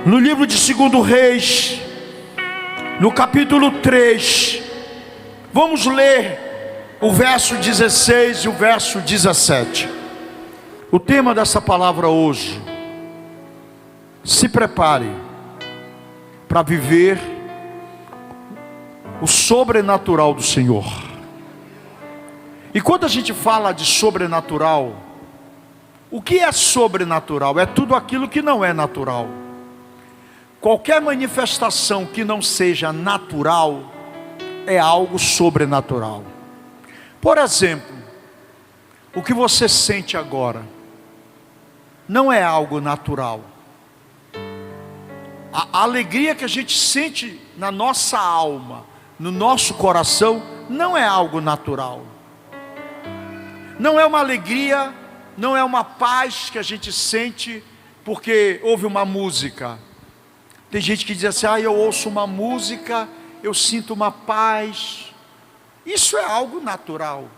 no livro de 2 Reis, no capítulo 3, vamos ler o verso 16 e o verso 17. O tema dessa palavra hoje: se prepare para viver o sobrenatural do Senhor. E quando a gente fala de sobrenatural, o que é sobrenatural? É tudo aquilo que não é natural. Qualquer manifestação que não seja natural é algo sobrenatural. Por exemplo, o que você sente agora não é algo natural. A alegria que a gente sente na nossa alma, no nosso coração, não é algo natural. Não é uma alegria, não é uma paz que a gente sente porque ouve uma música. Tem gente que diz assim: eu ouço uma música, eu sinto uma paz. Isso é algo natural.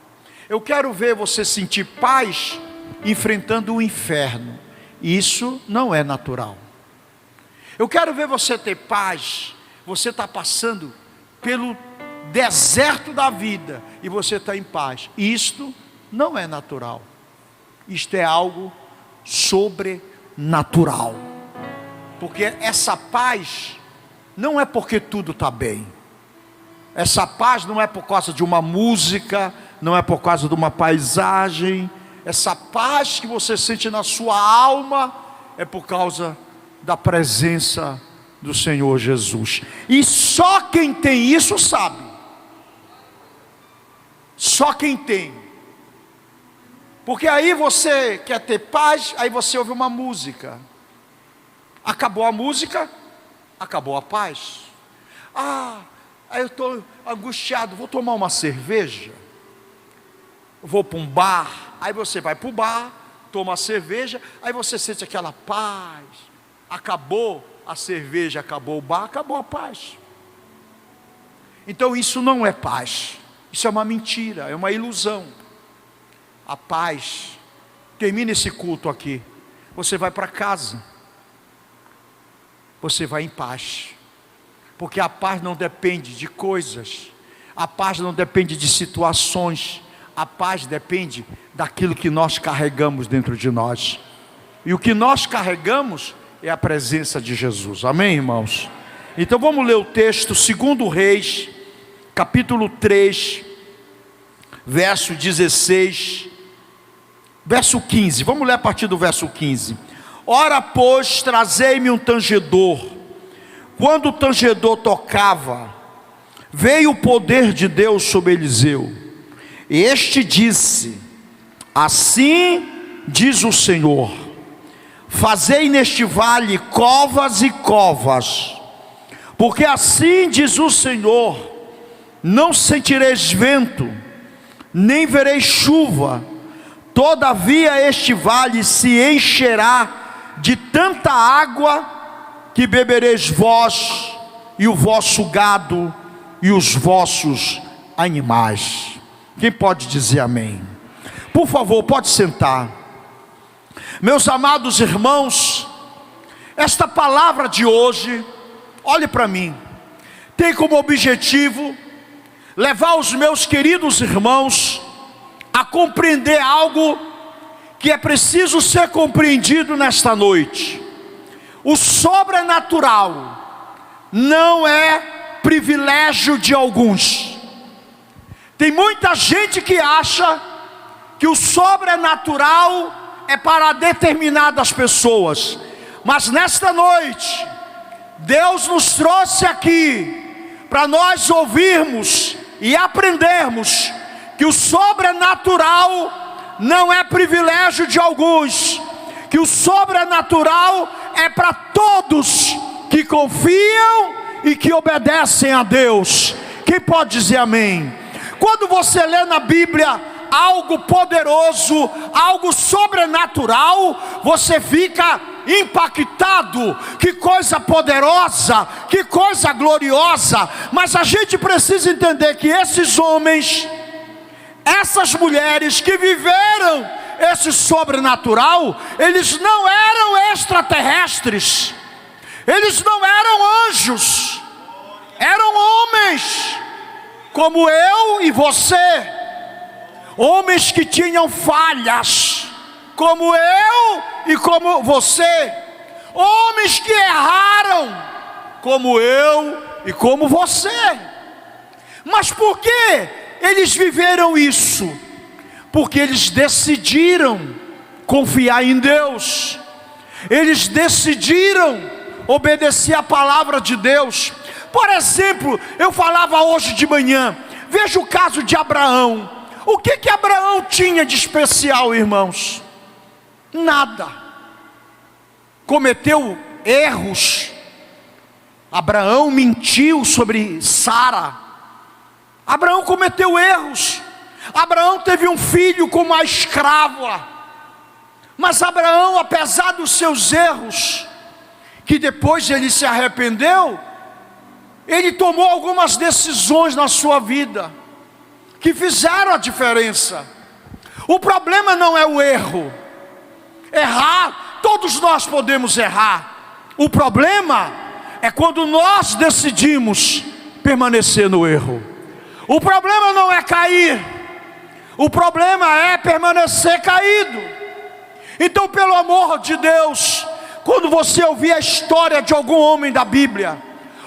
Eu quero ver você sentir paz enfrentando o inferno. Isso não é natural. Eu quero ver você ter paz. Você está passando pelo deserto da vida e você está em paz. Isto não é natural. Isto é algo sobrenatural. Porque essa paz não é porque tudo está bem. Essa paz não é por causa de uma música, não é por causa de uma paisagem. Essa paz que você sente na sua alma é por causa da presença do Senhor Jesus. E só quem tem isso sabe. Só quem tem. Porque aí você quer ter paz, aí você ouve uma música. Acabou a música, acabou a paz. Aí eu estou angustiado, vou tomar uma cerveja. Vou para um bar. Aí você vai para o bar, toma a cerveja, aí você sente aquela paz. Acabou a cerveja, acabou o bar, acabou a paz. Então isso não é paz. Isso é uma mentira, é uma ilusão. A paz, termina esse culto aqui, você vai para casa, você vai em paz, porque a paz não depende de coisas, a paz não depende de situações, a paz depende daquilo que nós carregamos dentro de nós, e o que nós carregamos é a presença de Jesus, amém, irmãos? Então vamos ler o texto, 2 Reis, capítulo 3, verso 16, verso 15, vamos ler a partir do verso 15. Ora, pois, trazei-me um tangedor. Quando o tangedor tocava, veio o poder de Deus sobre Eliseu. Este disse: assim diz o Senhor: fazei neste vale covas e covas, porque assim diz o Senhor: não sentireis vento, nem vereis chuva, todavia este vale se encherá de tanta água, que bebereis vós, e o vosso gado, e os vossos animais. Quem pode dizer amém? Por favor, pode sentar. Meus amados irmãos, esta palavra de hoje, olhe para mim, tem como objetivo levar os meus queridos irmãos a compreender algo que é preciso ser compreendido nesta noite. O sobrenatural não é privilégio de alguns. Tem muita gente que acha que o sobrenatural é para determinadas pessoas, mas nesta noite Deus nos trouxe aqui para nós ouvirmos e aprendermos que o sobrenatural não é privilégio de alguns, que o sobrenatural é para todos que confiam e que obedecem a Deus. Quem pode dizer amém? Quando você lê na Bíblia algo poderoso, algo sobrenatural, você fica impactado. Que coisa poderosa, que coisa gloriosa. Mas a gente precisa entender que esses homens, essas mulheres que viveram esse sobrenatural, eles não eram extraterrestres, Eles não eram anjos, eram homens, como eu e você. Homens que tinham falhas, como eu e como você. Homens que erraram, como eu e como você. Mas por que eles viveram isso? Porque eles decidiram confiar em Deus. Eles decidiram obedecer a palavra de Deus. Por exemplo, eu falava hoje de manhã, veja o caso de Abraão. O que Abraão tinha de especial, irmãos? Nada. Cometeu erros. Abraão mentiu sobre Sara. Abraão cometeu erros. Abraão teve um filho com uma escrava. Mas Abraão, apesar dos seus erros, que depois ele se arrependeu, ele tomou algumas decisões na sua vida que fizeram a diferença. O problema não é o erro. Errar, todos nós podemos errar. O problema é quando nós decidimos permanecer no erro. O problema não é cair, o problema é permanecer caído. Então, pelo amor de Deus, quando você ouvir a história de algum homem da Bíblia,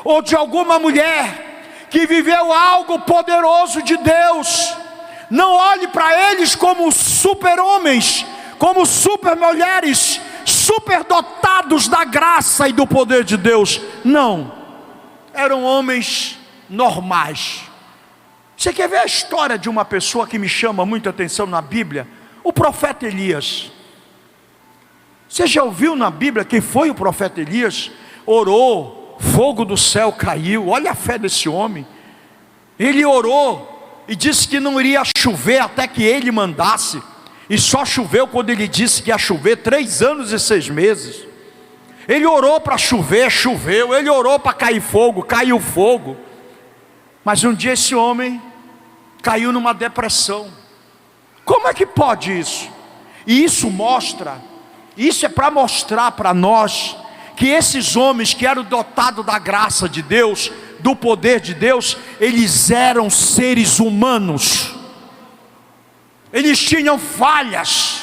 ou de alguma mulher que viveu algo poderoso de Deus, não olhe para eles como super-homens, como super-mulheres, superdotados da graça e do poder de Deus. Não, eram homens normais. Você quer ver a história de uma pessoa que me chama muita atenção na Bíblia? O profeta Elias. Você já ouviu na Bíblia quem foi o profeta Elias? Orou, fogo do céu caiu. Olha a fé desse homem. Ele orou e disse que não iria chover até que ele mandasse. E só choveu quando ele disse que ia chover 3 anos e 6 meses. Ele orou para chover, choveu. Ele orou para cair fogo, caiu fogo. Mas um dia esse homem caiu numa depressão. Como é que pode isso? E isso é para mostrar para nós que esses homens que eram dotados da graça de Deus, do poder de Deus, eles eram seres humanos. Eles tinham falhas,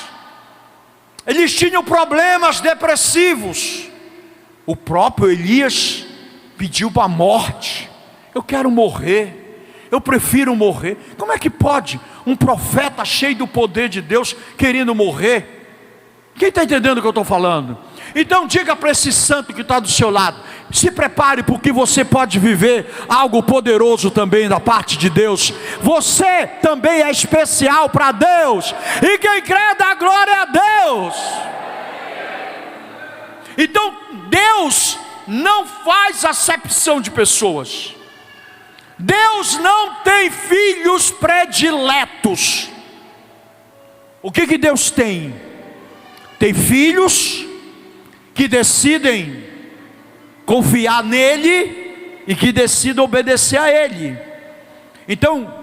eles tinham problemas depressivos. O próprio Elias pediu para a morte. Eu quero morrer, eu prefiro morrer. Como é que pode um profeta cheio do poder de Deus querendo morrer? Quem está entendendo o que eu estou falando? Então diga para esse santo que está do seu lado: se prepare, porque você pode viver algo poderoso também da parte de Deus. Você também é especial para Deus, e quem crê dá glória a Deus. Então Deus não faz acepção de pessoas. Deus não tem filhos prediletos. O que Deus tem? Tem filhos que decidem confiar nele e que decidem obedecer a ele. Então,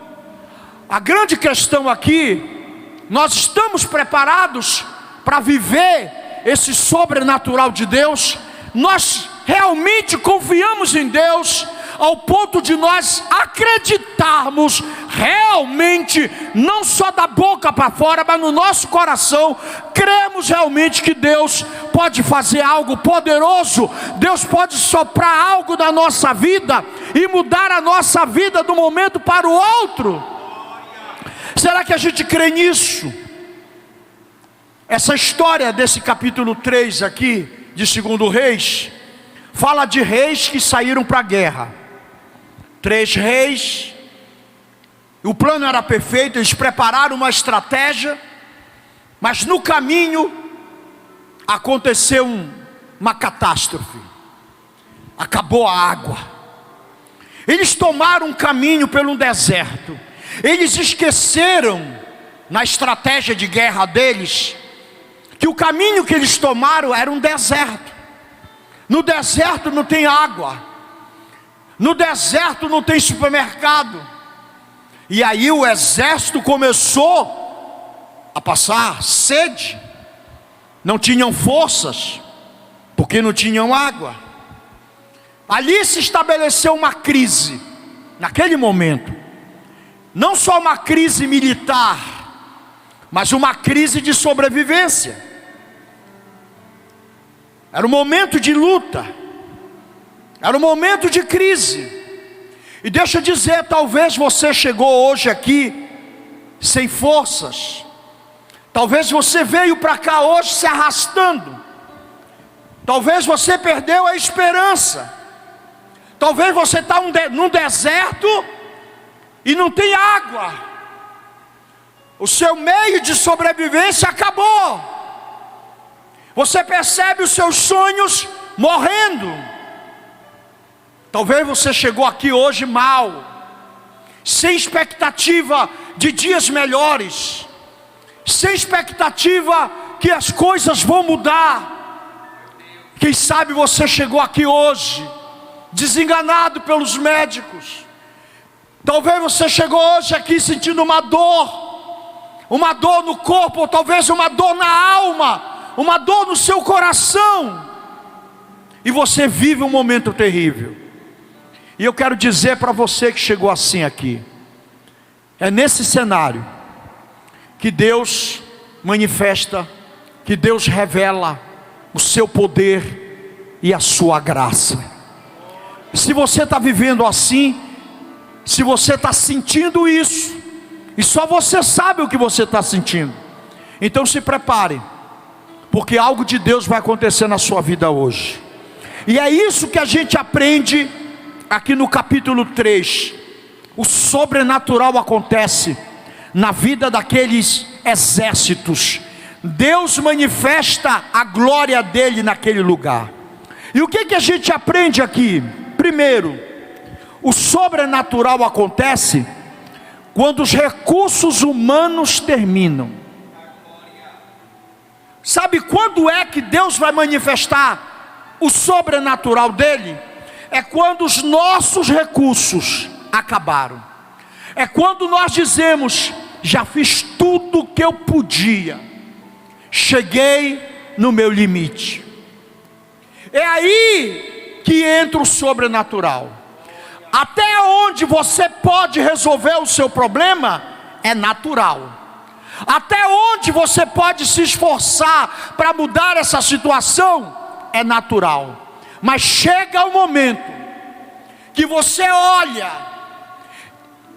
a grande questão aqui, nós estamos preparados para viver esse sobrenatural de Deus? Nós realmente confiamos em Deus ao ponto de nós acreditarmos realmente, não só da boca para fora, mas no nosso coração, cremos realmente que Deus pode fazer algo poderoso, Deus pode soprar algo na nossa vida e mudar a nossa vida de um momento para o outro. Será que a gente crê nisso? Essa história desse capítulo 3 aqui, de 2 Reis, fala de reis que saíram para a guerra. 3 reis, o plano era perfeito, eles prepararam uma estratégia, mas no caminho aconteceu uma catástrofe. Acabou a água. Eles tomaram um caminho pelo deserto. Eles esqueceram, na estratégia de guerra deles, que o caminho que eles tomaram era um deserto. No deserto não tem água. No deserto não tem supermercado. E aí o exército começou a passar sede. Não tinham forças, porque não tinham água. Ali se estabeleceu uma crise, naquele momento. Não só uma crise militar, mas uma crise de sobrevivência. Era um momento de luta, era um momento de crise. E deixa eu dizer, talvez você chegou hoje aqui sem forças. Talvez você veio para cá hoje se arrastando. Talvez você perdeu a esperança. Talvez você está num deserto e não tem água. O seu meio de sobrevivência acabou. Você percebe os seus sonhos morrendo. Talvez você chegou aqui hoje mal, sem expectativa de dias melhores, sem expectativa que as coisas vão mudar. Quem sabe você chegou aqui hoje desenganado pelos médicos. Talvez você chegou hoje aqui sentindo uma dor no corpo, ou talvez uma dor na alma, uma dor no seu coração, e você vive um momento terrível. E eu quero dizer para você que chegou assim aqui, é nesse cenário que Deus manifesta, que Deus revela o seu poder e a sua graça. Se você está vivendo assim, se você está sentindo isso, e só você sabe o que você está sentindo, então se prepare, porque algo de Deus vai acontecer na sua vida hoje. E é isso que a gente aprende aqui no capítulo 3. O sobrenatural acontece na vida daqueles exércitos. Deus manifesta a glória dele naquele lugar. E o que a gente aprende aqui? Primeiro, o sobrenatural acontece quando os recursos humanos terminam. Sabe quando é que Deus vai manifestar o sobrenatural dele? É quando os nossos recursos acabaram. É quando nós dizemos: já fiz tudo o que eu podia, cheguei no meu limite. É aí que entra o sobrenatural. Até onde você pode resolver o seu problema é natural. Até onde você pode se esforçar para mudar essa situação é natural. Mas chega o momento que você olha,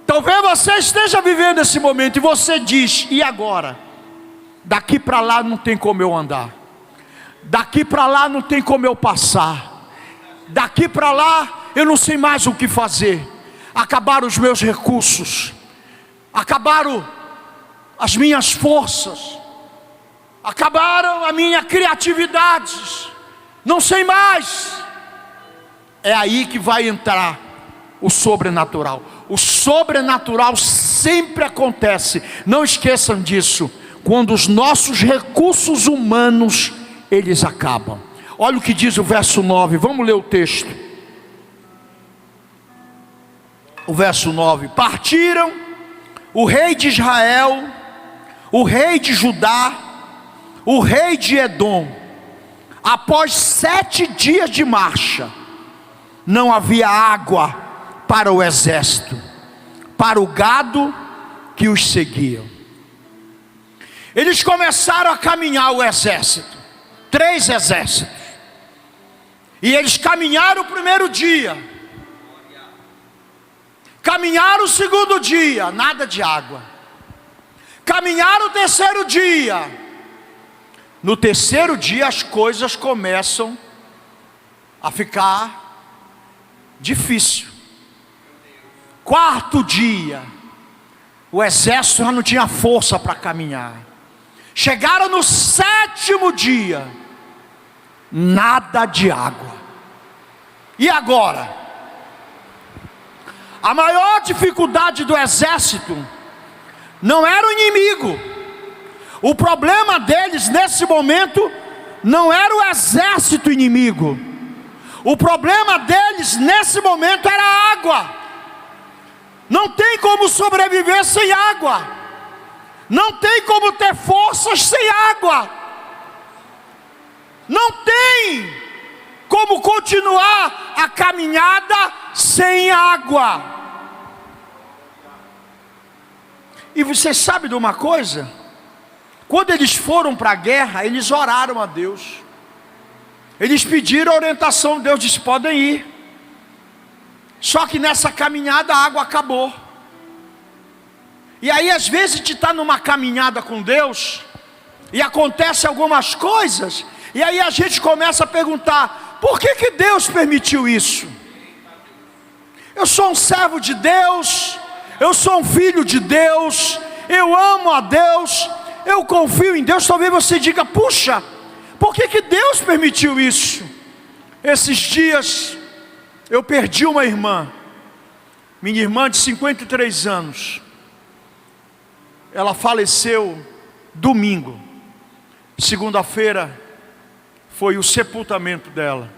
talvez você esteja vivendo esse momento e você diz: e agora? Daqui para lá não tem como eu andar, daqui para lá não tem como eu passar, daqui para lá eu não sei mais o que fazer. Acabaram os meus recursos, acabaram as minhas forças, acabaram a minha criatividade, não sei mais. É aí que vai entrar o sobrenatural. O sobrenatural sempre acontece, não esqueçam disso, quando os nossos recursos humanos eles acabam. Olha o que diz o verso 9, vamos ler o texto. O verso 9: partiram o rei de Israel, o rei de Judá, o rei de Edom. Após 7 dias de marcha, não havia água para o exército, para o gado que os seguiam. Eles começaram a caminhar, o exército, 3 exércitos, e eles caminharam o primeiro dia, caminharam o segundo dia, nada de água, caminharam o terceiro dia. No terceiro dia as coisas começam a ficar difícil. 4º dia, o exército já não tinha força para caminhar. Chegaram no 7º dia, nada de água. E agora? A maior dificuldade do exército não era o inimigo. O problema deles nesse momento não era o exército inimigo. O problema deles nesse momento era a água. Não tem como sobreviver sem água. Não tem como ter forças sem água. Não tem como continuar a caminhada sem água. E você sabe de uma coisa? Quando eles foram para a guerra, eles oraram a Deus. Eles pediram a orientação, Deus disse: podem ir. Só que nessa caminhada a água acabou. E aí às vezes a gente está numa caminhada com Deus, e acontece algumas coisas, e aí a gente começa a perguntar: por que Deus permitiu isso? Eu sou um servo de Deus, eu sou um filho de Deus, eu amo a Deus, eu confio em Deus. Talvez você diga: puxa, por que Deus permitiu isso? Esses dias eu perdi uma irmã, minha irmã de 53 anos. Ela faleceu domingo. Segunda-feira foi o sepultamento dela.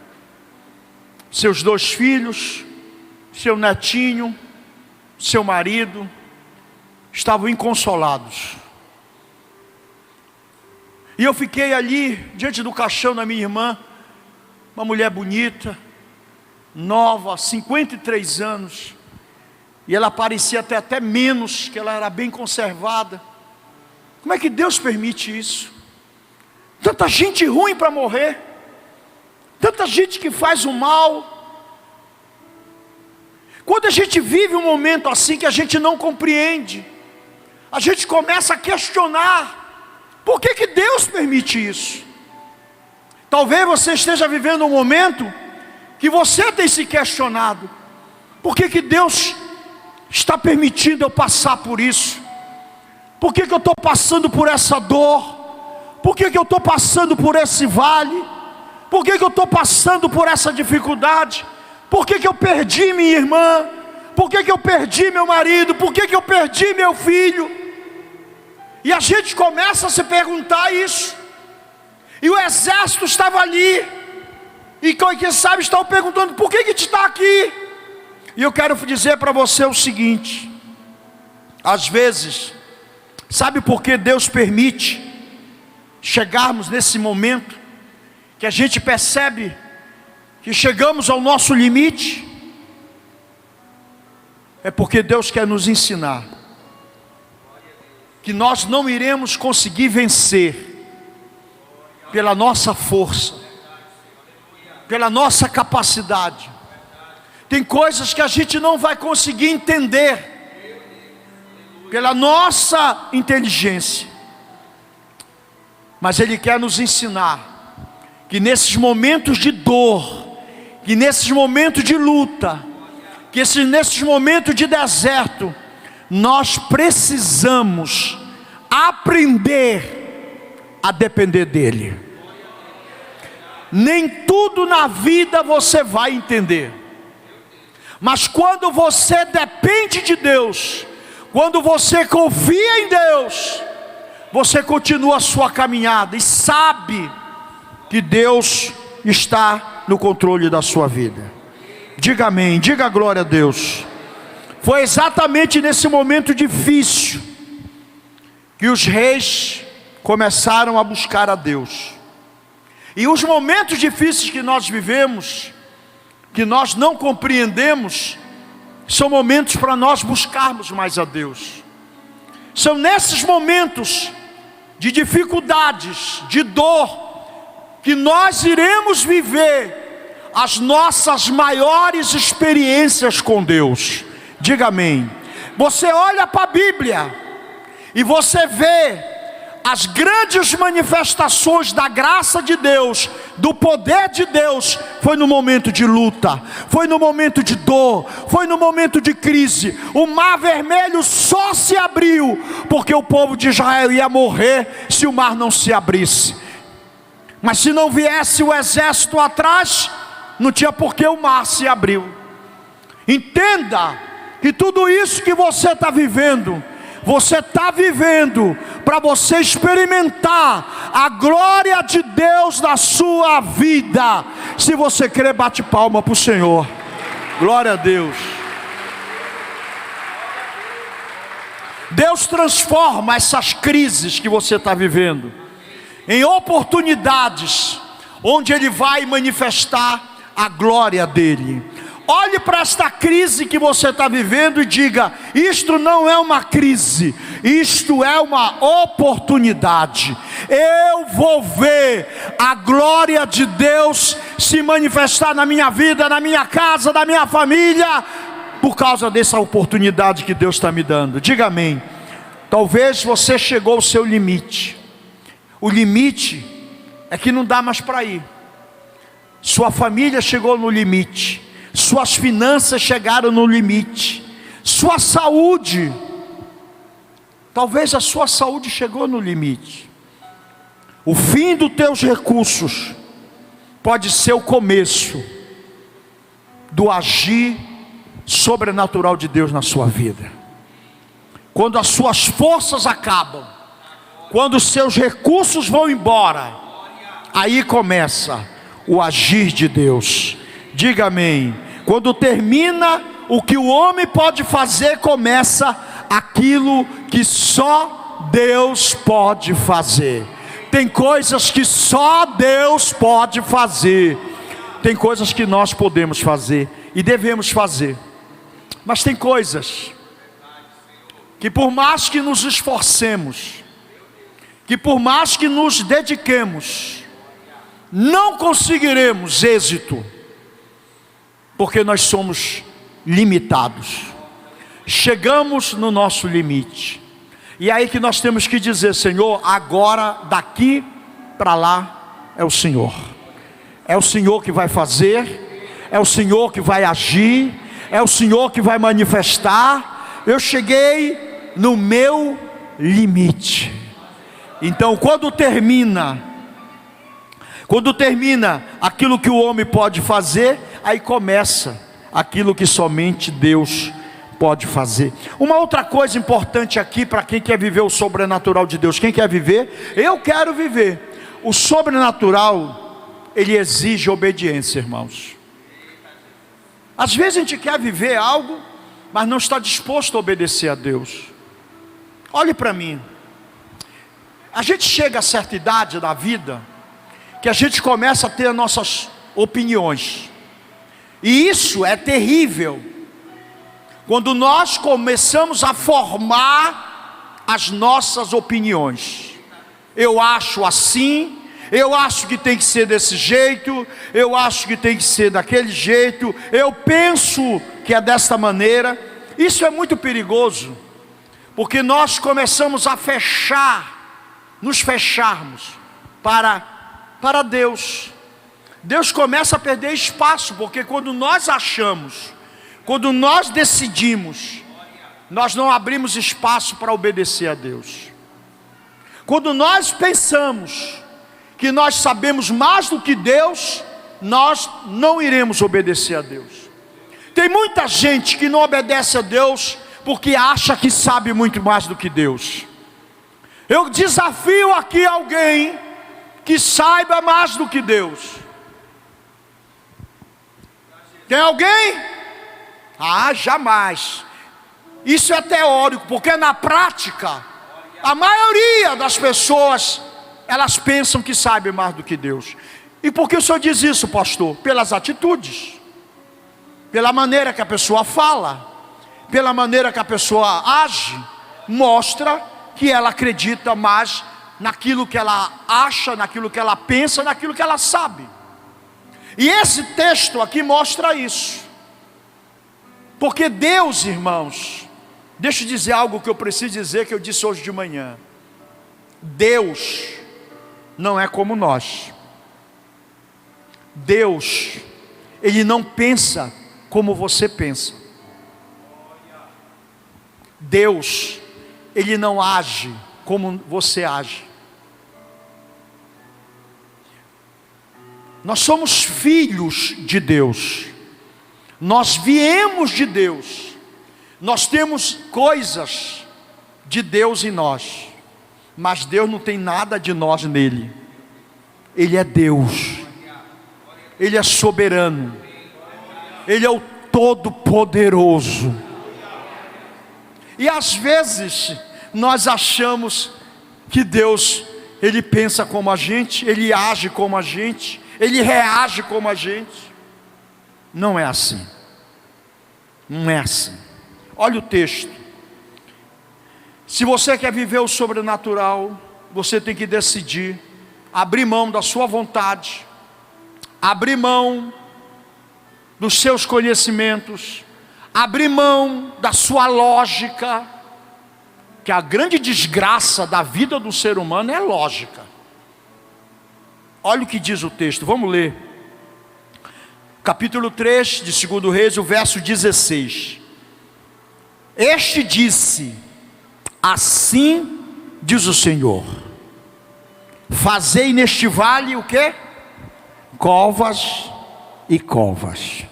Seus 2 filhos, seu netinho, seu marido estavam inconsolados. E eu fiquei ali diante do caixão da minha irmã, uma mulher bonita, nova, 53 anos, e ela parecia até menos, que ela era bem conservada. Como é que Deus permite isso? Tanta gente ruim para morrer, tanta gente que faz o mal. Quando a gente vive um momento assim que a gente não compreende, a gente começa a questionar: por que Deus permite isso? Talvez você esteja vivendo um momento que você tem se questionado: por que Deus está permitindo eu passar por isso? Por que eu estou passando por essa dor? Por que eu estou passando por esse vale? Por que eu estou passando por essa dificuldade? Por que eu perdi minha irmã? Por que eu perdi meu marido? Por que eu perdi meu filho? E a gente começa a se perguntar isso. E o exército estava ali, e quem sabe estava perguntando: por que a gente está aqui? E eu quero dizer para você o seguinte: às vezes, sabe por que Deus permite chegarmos nesse momento que a gente percebe que chegamos ao nosso limite? É porque Deus quer nos ensinar que nós não iremos conseguir vencer pela nossa força, pela nossa capacidade. Tem coisas que a gente não vai conseguir entender pela nossa inteligência, mas Ele quer nos ensinar que nesses momentos de dor, que nesses momentos de luta, que nesses momentos de deserto, nós precisamos aprender a depender dEle. Nem tudo na vida você vai entender, mas quando você depende de Deus, quando você confia em Deus, você continua a sua caminhada e sabe que Deus está no controle da sua vida. Diga amém, diga glória a Deus. Foi exatamente nesse momento difícil que os reis começaram a buscar a Deus. E os momentos difíceis que nós vivemos, que nós não compreendemos, são momentos para nós buscarmos mais a Deus. São nesses momentos de dificuldades, de dor, que nós iremos viver as nossas maiores experiências com Deus. Diga amém. Você olha para a Bíblia e você vê as grandes manifestações da graça de Deus, do poder de Deus, foi no momento de luta, foi no momento de dor, foi no momento de crise. O mar vermelho só se abriu porque o povo de Israel ia morrer se o mar não se abrisse. Mas se não viesse o exército atrás, não tinha por que o mar se abriu. Entenda que tudo isso que você está vivendo, você está vivendo para você experimentar a glória de Deus na sua vida. Se você crer, bate palma para o Senhor. Glória a Deus. Deus transforma essas crises que você está vivendo em oportunidades, onde Ele vai manifestar a glória dele. Olhe para esta crise que você está vivendo e diga: isto não é uma crise, isto é uma oportunidade. Eu vou ver a glória de Deus se manifestar na minha vida, na minha casa, na minha família, por causa dessa oportunidade que Deus está me dando. Diga amém. Talvez você chegou ao seu limite. O limite é que não dá mais para ir. Sua família chegou no limite. Suas finanças chegaram no limite. Sua saúde, talvez a sua saúde chegou no limite. O fim dos teus recursos pode ser o começo do agir sobrenatural de Deus na sua vida. Quando as suas forças acabam, quando os seus recursos vão embora, aí começa o agir de Deus. Diga amém. Quando termina o que o homem pode fazer, começa aquilo que só Deus pode fazer. Tem coisas que só Deus pode fazer. Tem coisas que nós podemos fazer e devemos fazer. Mas tem coisas que, por mais que nos esforcemos, que por mais que nos dediquemos, não conseguiremos êxito, porque nós somos limitados. Chegamos no nosso limite. E é aí que nós temos que dizer: Senhor, agora daqui para lá é o Senhor. É o Senhor que vai fazer, é o Senhor que vai agir, é o Senhor que vai manifestar. Eu cheguei no meu limite. Então, quando termina aquilo que o homem pode fazer, aí começa aquilo que somente Deus pode fazer. Uma outra coisa importante aqui para quem quer viver o sobrenatural de Deus. Quem quer viver? Eu quero viver. O sobrenatural, ele exige obediência, irmãos. Às vezes a gente quer viver algo, mas não está disposto a obedecer a Deus. Olhe para mim. A gente chega a certa idade da vida que a gente começa a ter as nossas opiniões. E isso é terrível. Quando nós começamos a formar as nossas opiniões. Eu acho assim, eu acho que tem que ser desse jeito, eu acho que tem que ser daquele jeito, eu penso que é desta maneira. Isso é muito perigoso, porque nós começamos a nos fecharmos para Deus. Deus começa a perder espaço, porque quando nós achamos, quando nós decidimos, nós não abrimos espaço para obedecer a Deus. Quando nós pensamos que nós sabemos mais do que Deus, nós não iremos obedecer a Deus. Tem muita gente que não obedece a Deus porque acha que sabe muito mais do que Deus. Eu desafio aqui alguém que saiba mais do que Deus. Tem alguém? Jamais. Isso é teórico, porque na prática, a maioria das pessoas, elas pensam que sabem mais do que Deus. E por que o senhor diz isso, pastor? Pelas atitudes, pela maneira que a pessoa fala, pela maneira que a pessoa age, mostra que ela acredita mais naquilo que ela acha, naquilo que ela pensa, naquilo que ela sabe. E esse texto aqui mostra isso. Porque Deus, irmãos, deixa eu dizer algo que eu preciso dizer, que eu disse hoje de manhã. Deus não é como nós. Deus, Ele não pensa como você pensa. Deus, Ele não age como você age. Nós somos filhos de Deus. Nós viemos de Deus. Nós temos coisas de Deus em nós. Mas Deus não tem nada de nós nele. Ele é Deus. Ele é soberano. Ele é o Todo-Poderoso. E às vezes nós achamos que Deus, Ele pensa como a gente, Ele age como a gente, Ele reage como a gente. Não é assim. Não é assim. Olha o texto. Se você quer viver o sobrenatural, você tem que decidir abrir mão da sua vontade, abrir mão dos seus conhecimentos, abrir mão da sua lógica, que a grande desgraça da vida do ser humano é a lógica. Olha o que diz o texto, vamos ler. Capítulo 3 de 2 Reis, o verso 16. Este disse: assim diz o Senhor, fazei neste vale o quê? Covas e covas.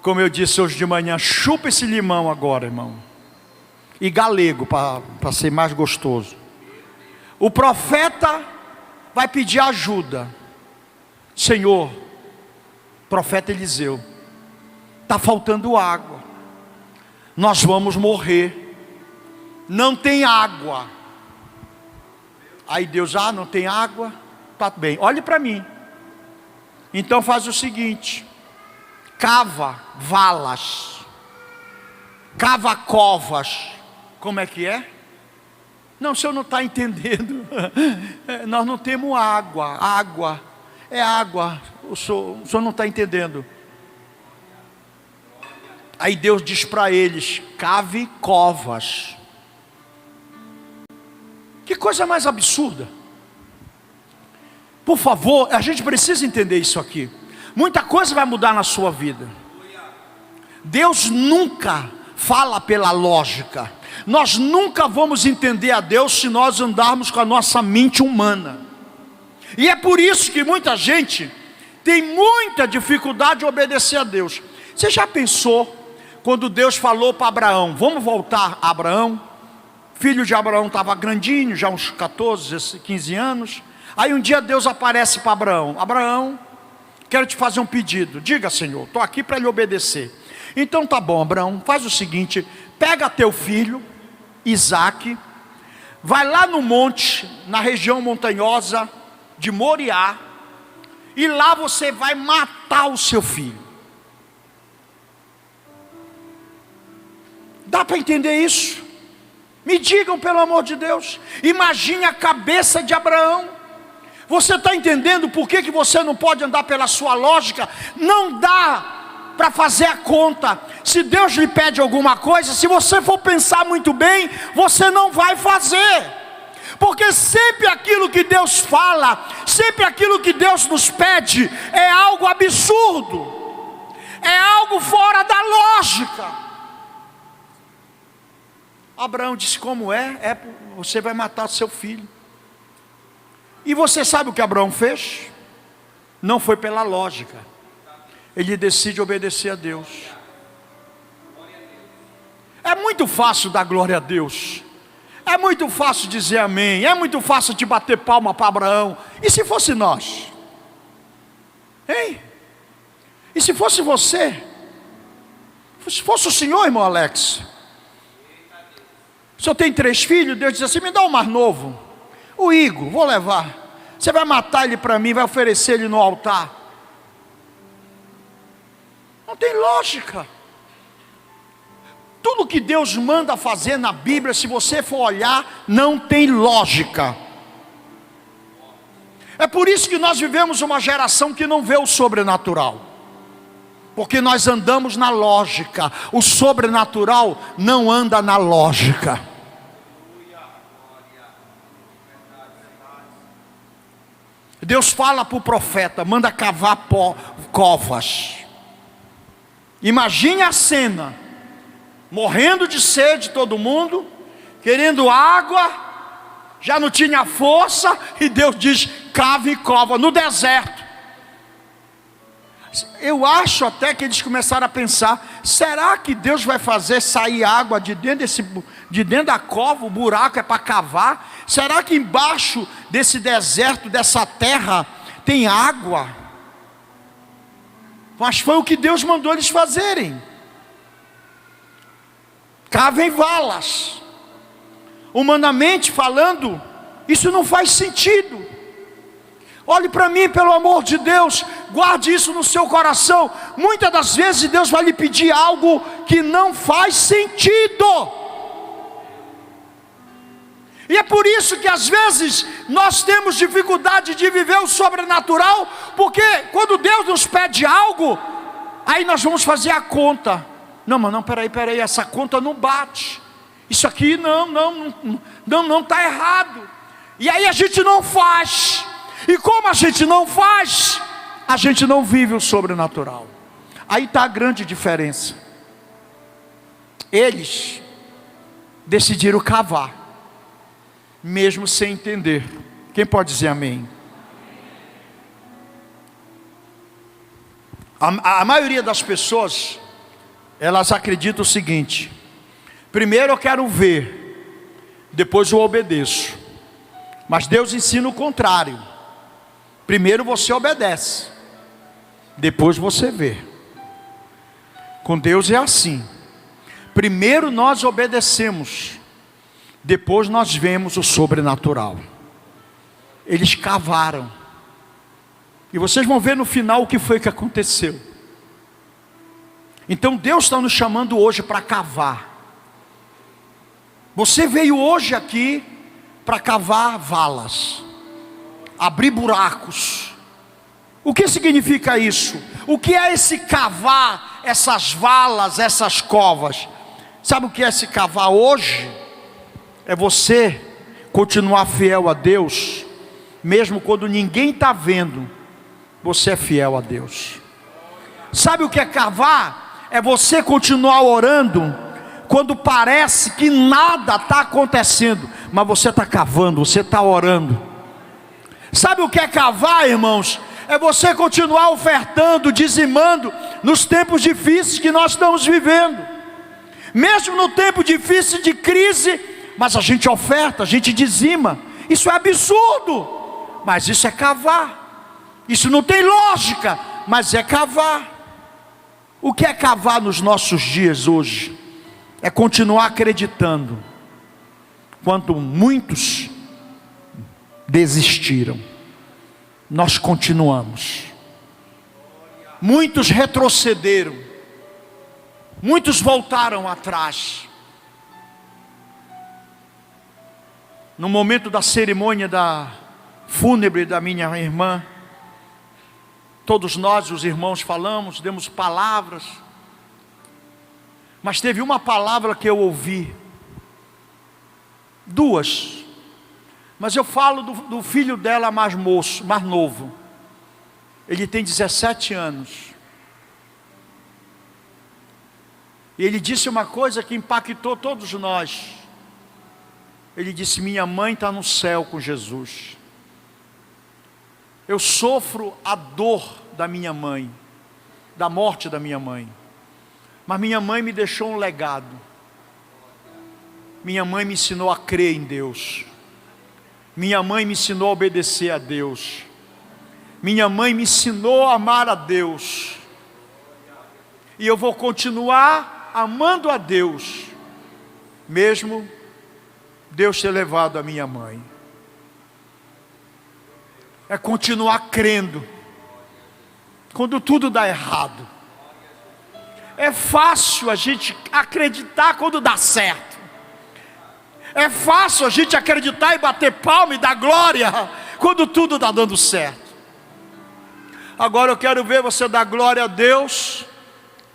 Como eu disse hoje de manhã, chupa esse limão agora, irmão. E galego, para ser mais gostoso. O profeta vai pedir ajuda. Senhor, profeta Eliseu, está faltando água. Nós vamos morrer. Não tem água. Aí Deus, não tem água? Tá bem, olhe para mim. Então faz o seguinte: cava valas, cava covas. Como é que é? Não, o senhor não está entendendo. Nós não temos água. Água é água. O senhor não está entendendo. Aí Deus diz para eles: cave covas. Que coisa mais absurda. Por favor, a gente precisa entender isso aqui. Muita coisa vai mudar na sua vida. Deus nunca fala pela lógica. Nós nunca vamos entender a Deus se nós andarmos com a nossa mente humana. E é por isso que muita gente tem muita dificuldade de obedecer a Deus. Você já pensou quando Deus falou para Abraão? Vamos voltar a Abraão. Filho de Abraão estava grandinho, já uns 14, 15 anos. Aí um dia Deus aparece para Abraão: Abraão, quero te fazer um pedido. Diga, Senhor, estou aqui para lhe obedecer. Então tá bom, Abraão, faz o seguinte: pega teu filho Isaque, vai lá no monte, na região montanhosa de Moriá, e lá você vai matar o seu filho. Dá para entender isso? Me digam, pelo amor de Deus. Imagine a cabeça de Abraão. Você está entendendo por que você não pode andar pela sua lógica? Não dá para fazer a conta. Se Deus lhe pede alguma coisa, se você for pensar muito bem, você não vai fazer. Porque sempre aquilo que Deus fala, sempre aquilo que Deus nos pede, é algo absurdo, é algo fora da lógica. Abraão disse: como é? Você vai matar seu filho. E você sabe o que Abraão fez? Não foi pela lógica. Ele decide obedecer a Deus. É muito fácil dar glória a Deus. É muito fácil dizer amém. É muito fácil de bater palma para Abraão. E se fosse nós? Hein? E se fosse você? Se fosse o senhor, irmão Alex? O senhor tem 3 filhos, Deus diz assim: me dá um mais novo. O Igor, vou levar. Você vai matar ele para mim, vai oferecer ele no altar. Não tem lógica. Tudo que Deus manda fazer na Bíblia, se você for olhar, não tem lógica. É por isso que nós vivemos uma geração que não vê o sobrenatural. Porque nós andamos na lógica. O sobrenatural não anda na lógica. Deus fala para o profeta: manda cavar covas. Imagine a cena: morrendo de sede todo mundo, querendo água, já não tinha força, e Deus diz: cave cova no deserto. Eu acho até que eles começaram a pensar: será que Deus vai fazer sair água de dentro da cova? O buraco é para cavar. Será que embaixo desse deserto, dessa terra, tem água? Mas foi o que Deus mandou eles fazerem. Cavem valas. Humanamente falando, isso não faz sentido. Olhe para mim, pelo amor de Deus, guarde isso no seu coração. Muitas das vezes Deus vai lhe pedir algo que não faz sentido. E é por isso que às vezes nós temos dificuldade de viver o sobrenatural, porque quando Deus nos pede algo, aí nós vamos fazer a conta. Não, mas não, peraí, essa conta não bate. Isso aqui não está errado. E aí a gente não faz. E como a gente não faz, a gente não vive o sobrenatural. Aí está a grande diferença. Eles decidiram cavar, mesmo sem entender. Quem pode dizer amém? A maioria das pessoas, elas acreditam o seguinte: primeiro eu quero ver, depois eu obedeço. Mas Deus ensina o contrário. Primeiro você obedece, depois você vê. Com Deus é assim. Primeiro nós obedecemos, depois nós vemos o sobrenatural. Eles cavaram, e vocês vão ver no final o que foi que aconteceu. Então Deus está nos chamando hoje para cavar. Você veio hoje aqui para cavar valas, abrir buracos. O que significa isso? O que é esse cavar, essas valas, essas covas? Sabe o que é esse cavar hoje? É você continuar fiel a Deus, mesmo quando ninguém está vendo, você é fiel a Deus. Sabe o que é cavar? É você continuar orando, quando parece que nada está acontecendo, mas você está cavando, você está orando. Sabe o que é cavar, irmãos? É você continuar ofertando, dizimando, nos tempos difíceis que nós estamos vivendo. Mesmo no tempo difícil de crise, mas a gente oferta, a gente dizima. Isso é absurdo, mas isso é cavar. Isso não tem lógica, mas é cavar. O que é cavar nos nossos dias hoje? É continuar acreditando, quando muitos desistiram, nós continuamos. Muitos retrocederam, muitos voltaram atrás. No momento da cerimônia da fúnebre da minha irmã, todos nós, os irmãos, falamos, demos palavras, mas teve uma palavra que eu ouvi, duas, mas eu falo do filho dela mais novo. Ele tem 17 anos. E ele disse uma coisa que impactou todos nós. Ele disse: minha mãe está no céu com Jesus. Eu sofro a dor da minha mãe, da morte da minha mãe, mas minha mãe me deixou um legado. Minha mãe me ensinou a crer em Deus. Minha mãe me ensinou a obedecer a Deus. Minha mãe me ensinou a amar a Deus. E eu vou continuar amando a Deus, mesmo Deus ter levado a minha mãe. É continuar crendo, quando tudo dá errado. É fácil a gente acreditar quando dá certo. É fácil a gente acreditar e bater palma e dar glória quando tudo está dando certo. Agora eu quero ver você dar glória a Deus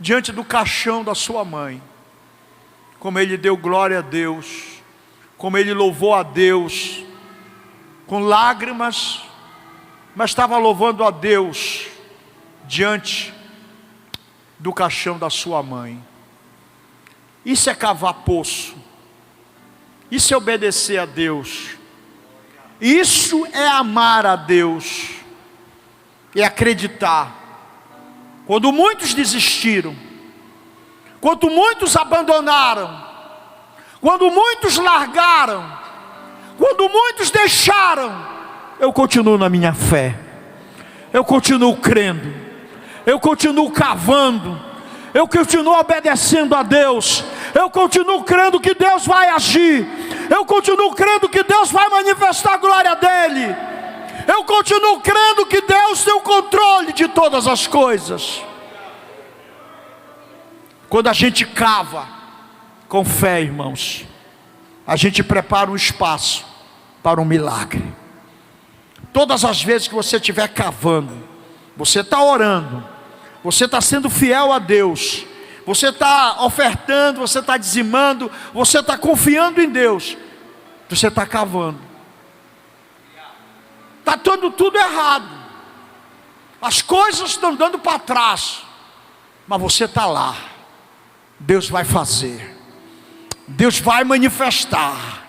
diante do caixão da sua mãe. Como ele deu glória a Deus, como ele louvou a Deus, com lágrimas, mas estava louvando a Deus diante do caixão da sua mãe. Isso é cavar poço. Isso é obedecer a Deus. Isso é amar a Deus. É acreditar. Quando muitos desistiram, quando muitos abandonaram, quando muitos largaram, quando muitos deixaram, eu continuo na minha fé. Eu continuo crendo. Eu continuo cavando. Eu continuo obedecendo a Deus. Eu continuo crendo que Deus vai agir. Eu continuo crendo que Deus vai manifestar a glória dEle. Eu continuo crendo que Deus tem o controle de todas as coisas. Quando a gente cava com fé, irmãos, a gente prepara um espaço para um milagre. Todas as vezes que você estiver cavando, você está orando, você está sendo fiel a Deus, você está ofertando, você está dizimando, você está confiando em Deus, você está cavando. Está dando tudo errado, as coisas estão dando para trás, mas você está lá. Deus vai fazer, Deus vai manifestar.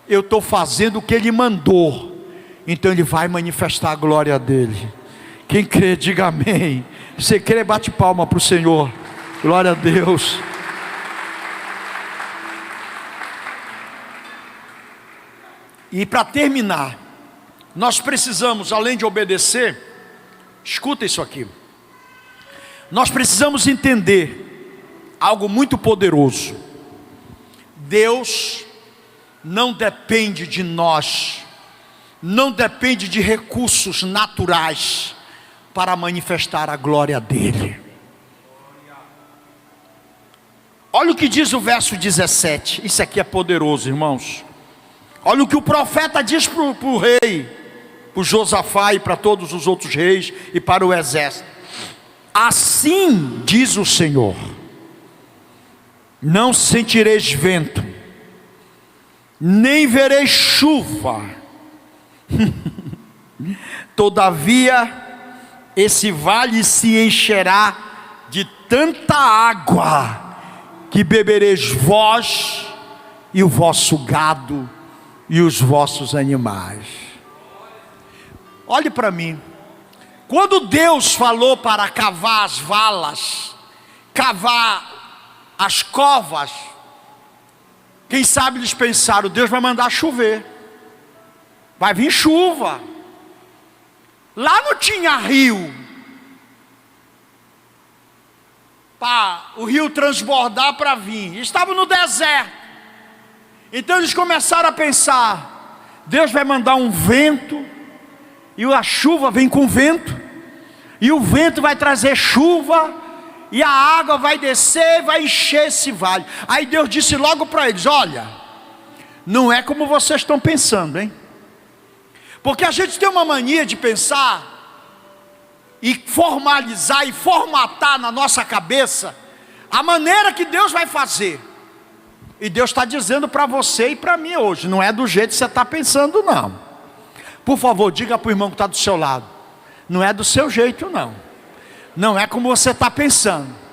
Eu estou fazendo o que Ele mandou, então Ele vai manifestar a glória dEle. Quem crê, diga amém. Se crê, bate palma para o Senhor. Glória a Deus. E para terminar, nós precisamos, além de obedecer, escuta isso aqui, nós precisamos entender algo muito poderoso. Deus não depende de nós, não depende de recursos naturais para manifestar a glória dEle. Olha o que diz o verso 17, isso aqui é poderoso, irmãos. Olha o que o profeta diz para o rei, para Josafá e para todos os outros reis e para o exército. Assim diz o Senhor: não sentireis vento, nem vereis chuva. Todavia esse vale se encherá de tanta água, que bebereis vós e o vosso gado e os vossos animais. Olhe para mim. Quando Deus falou para cavar as valas, cavar as covas, quem sabe eles pensaram: Deus vai mandar chover, vai vir chuva. Lá não tinha rio para o rio transbordar para vir, estavam no deserto. Então eles começaram a pensar: Deus vai mandar um vento, e a chuva vem com vento, e o vento vai trazer chuva, e a água vai descer, vai encher esse vale. Aí Deus disse logo para eles: olha, não é como vocês estão pensando, hein? Porque a gente tem uma mania de pensar e formalizar e formatar na nossa cabeça a maneira que Deus vai fazer. E Deus está dizendo para você e para mim hoje: não é do jeito que você está pensando, não. Por favor, diga para o irmão que está do seu lado: não é do seu jeito, não. Não é como você está pensando.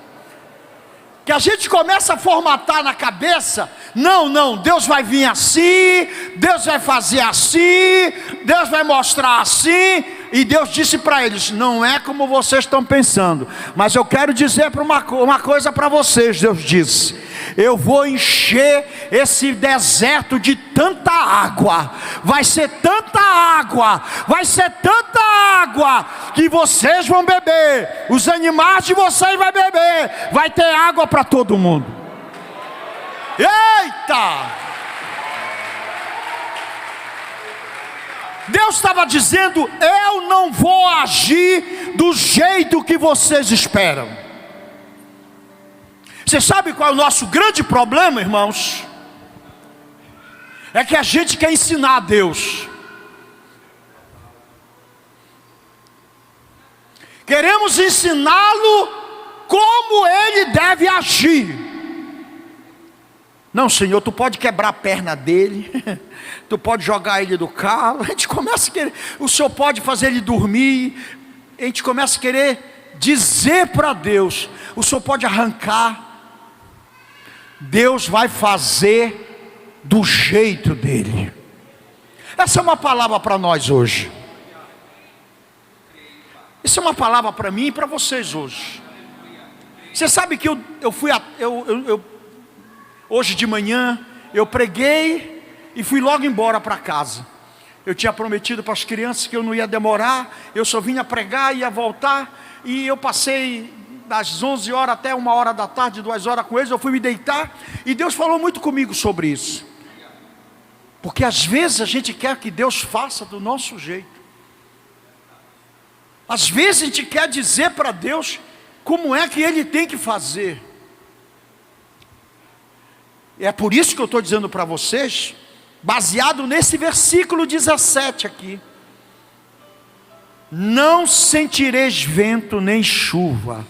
Que a gente começa a formatar na cabeça: não, Deus vai vir assim, Deus vai fazer assim, Deus vai mostrar assim. E Deus disse para eles: não é como vocês estão pensando, mas eu quero dizer uma coisa para vocês. Deus disse: eu vou encher esse deserto de tanta água, vai ser tanta água, vai ser tanta água, que vocês vão beber, os animais de vocês vão beber, vai ter água para todo mundo. Eita! Deus estava dizendo: eu não vou agir do jeito que vocês esperam. Você sabe qual é o nosso grande problema, irmãos? É que a gente quer ensinar a Deus. Queremos ensiná-lo como ele deve agir. Não, Senhor, tu pode quebrar a perna dele, tu pode jogar ele do carro. A gente começa a querer, o Senhor pode fazer ele dormir. A gente começa a querer dizer para Deus: o Senhor pode arrancar. Deus vai fazer do jeito dele. Essa é uma palavra para nós hoje. Isso é uma palavra para mim e para vocês hoje. Você sabe que hoje de manhã eu preguei e fui logo embora para casa. Eu tinha prometido para as crianças que eu não ia demorar, eu só vinha pregar e ia voltar. E eu passei das 11 horas até 1 hora da tarde, 2 horas com eles. Eu fui me deitar e Deus falou muito comigo sobre isso. Porque às vezes a gente quer que Deus faça do nosso jeito. Às vezes a gente quer dizer para Deus como é que Ele tem que fazer. E é por isso que eu estou dizendo para vocês, baseado nesse versículo 17 aqui: não sentireis vento nem chuva.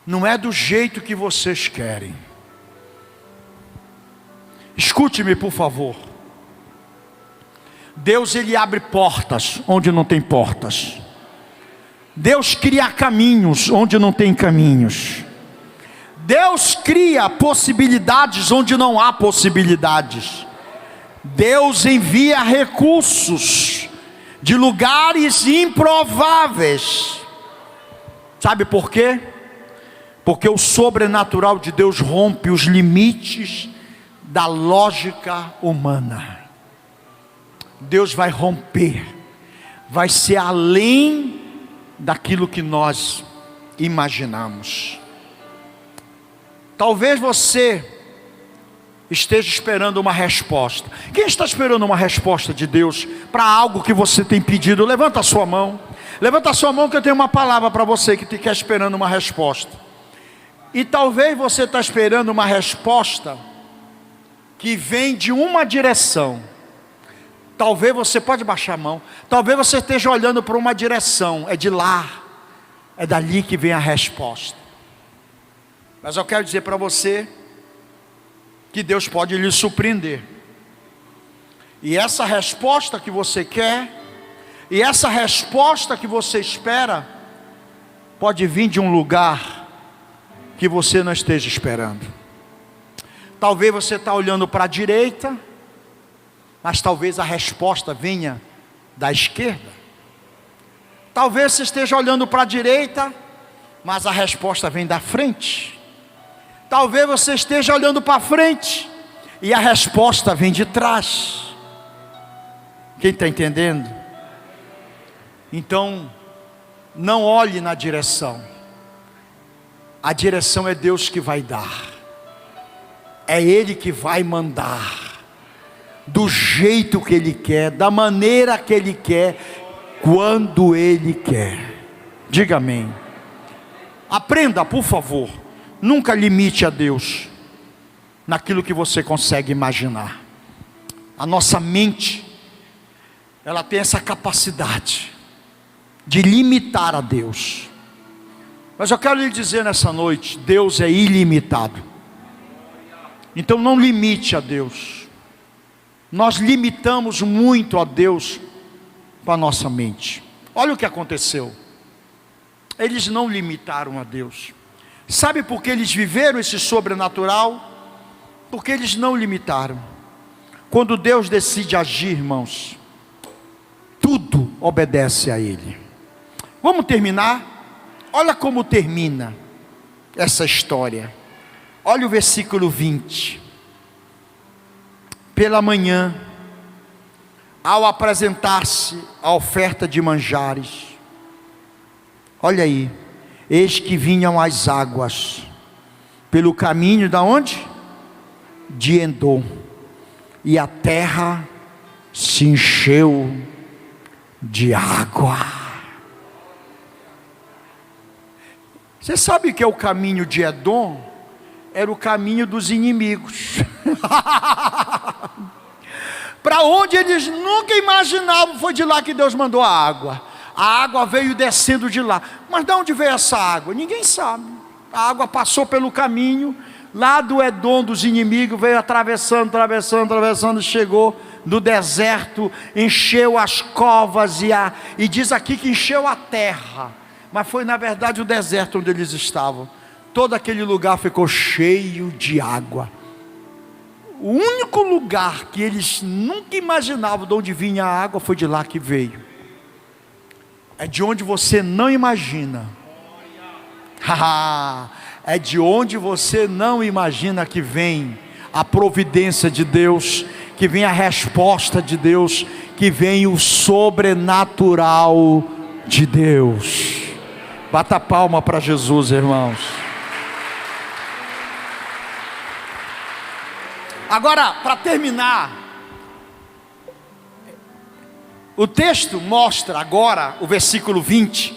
Não é do jeito que vocês querem. Escute-me, por favor. Deus, Ele abre portas onde não tem portas. Deus cria caminhos onde não tem caminhos. Deus cria possibilidades onde não há possibilidades. Deus envia recursos de lugares improváveis. Sabe por quê? Porque o sobrenatural de Deus rompe os limites da lógica humana. Deus vai romper, vai ser além daquilo que nós imaginamos. Talvez você esteja esperando uma resposta. Quem está esperando uma resposta de Deus para algo que você tem pedido? Levanta a sua mão. Levanta a sua mão que eu tenho uma palavra para você que está esperando uma resposta. E talvez você está esperando uma resposta que vem de uma direção. Talvez você, pode baixar a mão, talvez você esteja olhando para uma direção, é de lá, é dali que vem a resposta. Mas eu quero dizer para você que Deus pode lhe surpreender. E essa resposta que você quer, e essa resposta que você espera, pode vir de um lugar que você não esteja esperando. Talvez você está olhando para a direita, mas talvez a resposta venha da esquerda. Talvez você esteja olhando para a direita, mas a resposta vem da frente. Talvez você esteja olhando para frente e a resposta vem de trás. Quem está entendendo? Então, não olhe na direção. A direção é Deus que vai dar. É Ele que vai mandar. Do jeito que Ele quer, da maneira que Ele quer, quando Ele quer. Diga amém. Aprenda, por favor. Nunca limite a Deus naquilo que você consegue imaginar. A nossa mente, ela tem essa capacidade de limitar a Deus. Mas eu quero lhe dizer nessa noite, Deus é ilimitado. Então não limite a Deus. Nós limitamos muito a Deus com a nossa mente. Olha o que aconteceu. Eles não limitaram a Deus. Sabe por que eles viveram esse sobrenatural? Porque eles não limitaram. Quando Deus decide agir, irmãos, tudo obedece a Ele. Vamos terminar? Olha como termina essa história. Olha o versículo 20. Pela manhã, ao apresentar-se a oferta de manjares, olha aí, eis que vinham as águas, pelo caminho da onde? De Endom, e a terra se encheu de água. Você sabe que é o caminho de Edom? Era o caminho dos inimigos. Para onde eles nunca imaginavam, foi de lá que Deus mandou a água. A água veio descendo de lá. Mas de onde veio essa água? Ninguém sabe. A água passou pelo caminho, lá do Edom, dos inimigos, veio atravessando, chegou no deserto, encheu as covas e diz aqui que encheu a terra. Mas foi na verdade o deserto onde eles estavam. Todo aquele lugar ficou cheio de água. O único lugar que eles nunca imaginavam de onde vinha a água, foi de lá que veio. É de onde você não imagina. É de onde você não imagina que vem a providência de Deus, que vem a resposta de Deus, que vem o sobrenatural de Deus. Bata a palma para Jesus, irmãos. Agora, para terminar, O texto mostra agora, o versículo 20,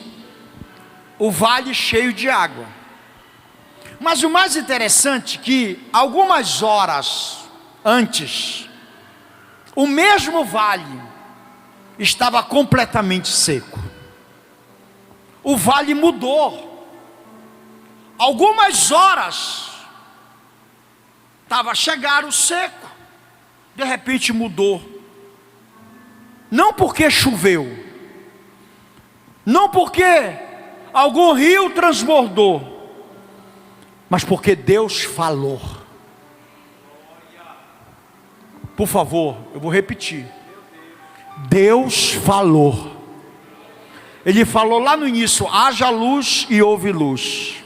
o vale cheio de água. Mas o mais interessante é que algumas horas antes, o mesmo vale estava completamente seco. O vale mudou. Algumas horas estava chegando seco, de repente mudou. Não porque choveu, não porque algum rio transbordou, mas porque Deus falou. Por favor, eu vou repetir. Deus falou. Ele falou lá no início: haja luz e houve luz.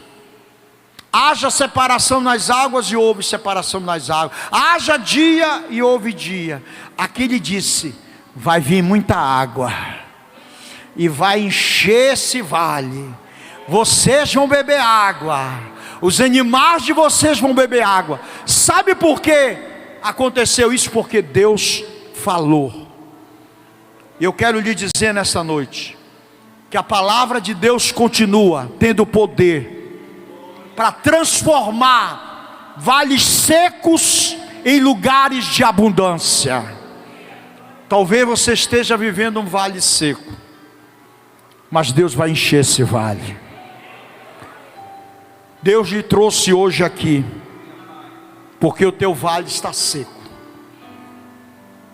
Haja separação nas águas e houve separação nas águas. Haja dia e houve dia. Aqui ele disse: vai vir muita água e vai encher esse vale. Vocês vão beber água, os animais de vocês vão beber água. Sabe por quê aconteceu isso? Porque Deus falou. E eu quero lhe dizer nessa noite que a palavra de Deus continua tendo poder para transformar vales secos em lugares de abundância. Talvez você esteja vivendo um vale seco, mas Deus vai encher esse vale. Deus lhe trouxe hoje aqui porque o teu vale está seco.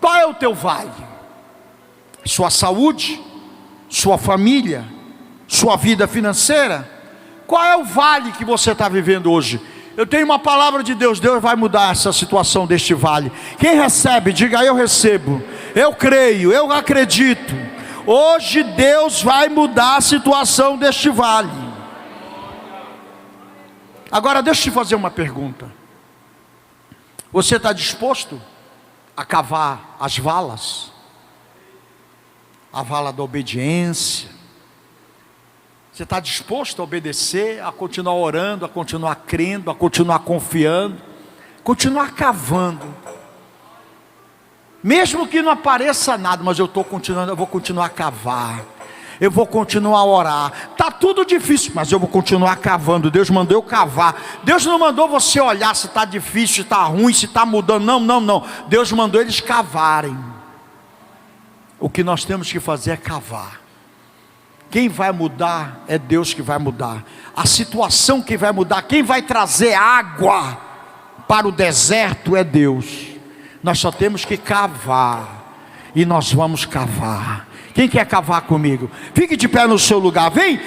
Qual é o teu vale? Sua saúde, sua família, sua vida financeira? Qual é o vale que você está vivendo hoje? Eu tenho uma palavra de Deus. Deus vai mudar essa situação deste vale. Quem recebe, diga: eu recebo, eu creio, eu acredito. Hoje Deus vai mudar a situação deste vale. Agora deixa eu te fazer uma pergunta. Você está disposto a cavar as valas? A vala da obediência. Você está disposto a obedecer, a continuar orando, a continuar crendo, a continuar confiando, continuar cavando, mesmo que não apareça nada, mas eu estou continuando, eu vou continuar a cavar, eu vou continuar a orar. Está tudo difícil, mas eu vou continuar cavando. Deus mandou eu cavar. Deus não mandou você olhar se está difícil, se está ruim, se está mudando. Não. Deus mandou eles cavarem. O que nós temos que fazer é cavar. Quem vai mudar é Deus que vai mudar. A situação que vai mudar, quem vai trazer água para o deserto é Deus. Nós só temos que cavar. E nós vamos cavar. Quem quer cavar comigo? Fique de pé no seu lugar. Vem.